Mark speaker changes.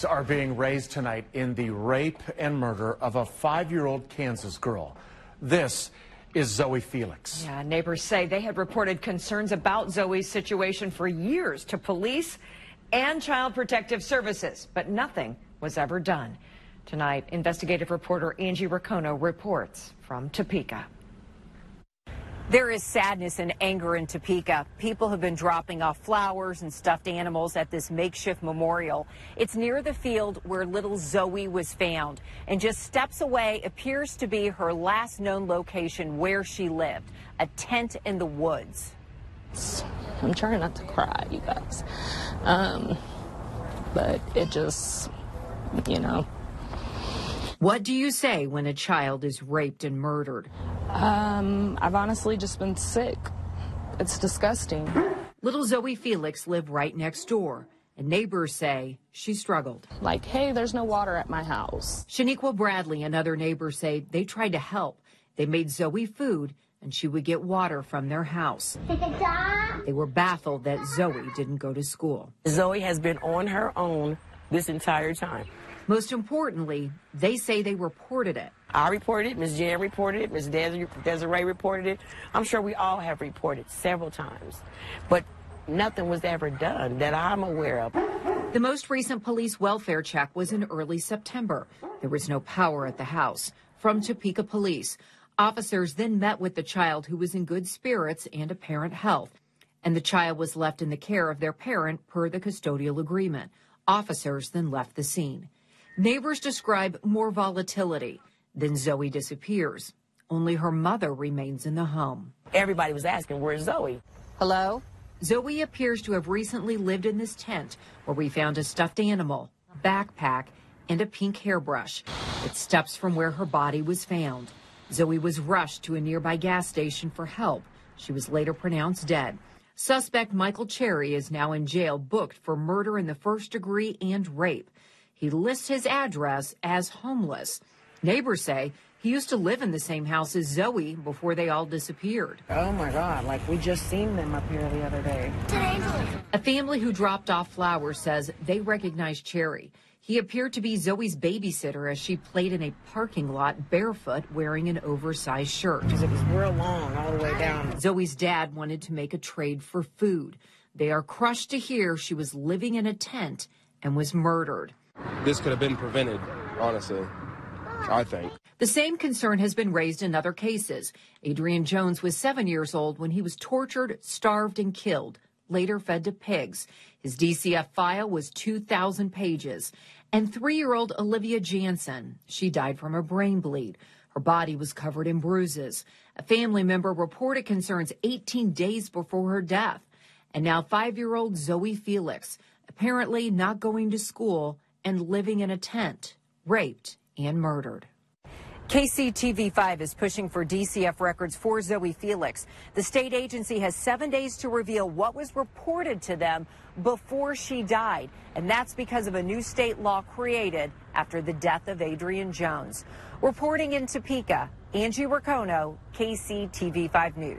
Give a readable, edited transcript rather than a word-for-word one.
Speaker 1: Are being raised tonight in the rape and murder of a 5-year-old Kansas girl. This is Zoe Felix.
Speaker 2: Yeah, neighbors say they had reported concerns about Zoe's situation for years to police and Child Protective Services, but nothing was ever done. Tonight, investigative reporter Angie Racono reports from Topeka.
Speaker 3: There is sadness and anger in Topeka. People have been dropping off flowers and stuffed animals at this makeshift memorial. It's near the field where little Zoe was found, and just steps away appears to be her last known location where she lived, a tent in the woods.
Speaker 4: I'm trying not to cry, you guys, but it just,
Speaker 2: What do you say when a child is raped and murdered?
Speaker 4: I've honestly just been sick. It's disgusting.
Speaker 2: Little Zoe Felix lived right next door, and neighbors say she struggled.
Speaker 4: Like, hey, there's no water at my house.
Speaker 2: Shaniqua Bradley and other neighbors say they tried to help. They made Zoe food, and she would get water from their house. They were baffled that Zoe didn't go to school.
Speaker 5: Zoe has been on her own this entire time.
Speaker 2: Most importantly, they say they reported it.
Speaker 5: I reported it, Ms. Jan reported it, Ms. Desiree reported it. I'm sure we all have reported several times, but nothing was ever done that I'm aware of.
Speaker 2: The most recent police welfare check was in early September. There was no power at the house. From Topeka Police, officers then met with the child, who was in good spirits and apparent health, and the child was left in the care of their parent per the custodial agreement. Officers then left the scene. Neighbors describe more volatility. Then Zoe disappears. Only her mother remains in the home.
Speaker 5: Everybody was asking, where's Zoe?
Speaker 4: Hello?
Speaker 2: Zoe appears to have recently lived in this tent where we found a stuffed animal, backpack, and a pink hairbrush. It's steps from where her body was found. Zoe was rushed to a nearby gas station for help. She was later pronounced dead. Suspect Michael Cherry is now in jail, booked for murder in the first degree and rape. He lists his address as homeless. Neighbors say he used to live in the same house as Zoe before they all disappeared.
Speaker 5: Oh my God, like we just seen them up here the other day.
Speaker 2: A family who dropped off flowers says they recognized Cherry. He appeared to be Zoe's babysitter as she played in a parking lot barefoot, wearing an oversized shirt.
Speaker 5: Because it was real long all the way down.
Speaker 2: Zoe's dad wanted to make a trade for food. They are crushed to hear she was living in a tent and was murdered.
Speaker 6: This could have been prevented, honestly, I think.
Speaker 2: The same concern has been raised in other cases. Adrian Jones was 7 years old when he was tortured, starved, and killed, later fed to pigs. His DCF file was 2,000 pages. And 3-year-old Olivia Jansen, she died from a brain bleed. Her body was covered in bruises. A family member reported concerns 18 days before her death. And now 5-year-old Zoe Felix, apparently not going to school and living in a tent, raped and murdered.
Speaker 3: KCTV5 is pushing for DCF records for Zoe Felix. The state agency has 7 days to reveal what was reported to them before she died, and that's because of a new state law created after the death of Adrian Jones. Reporting in Topeka, Angie Racono, KCTV5 News.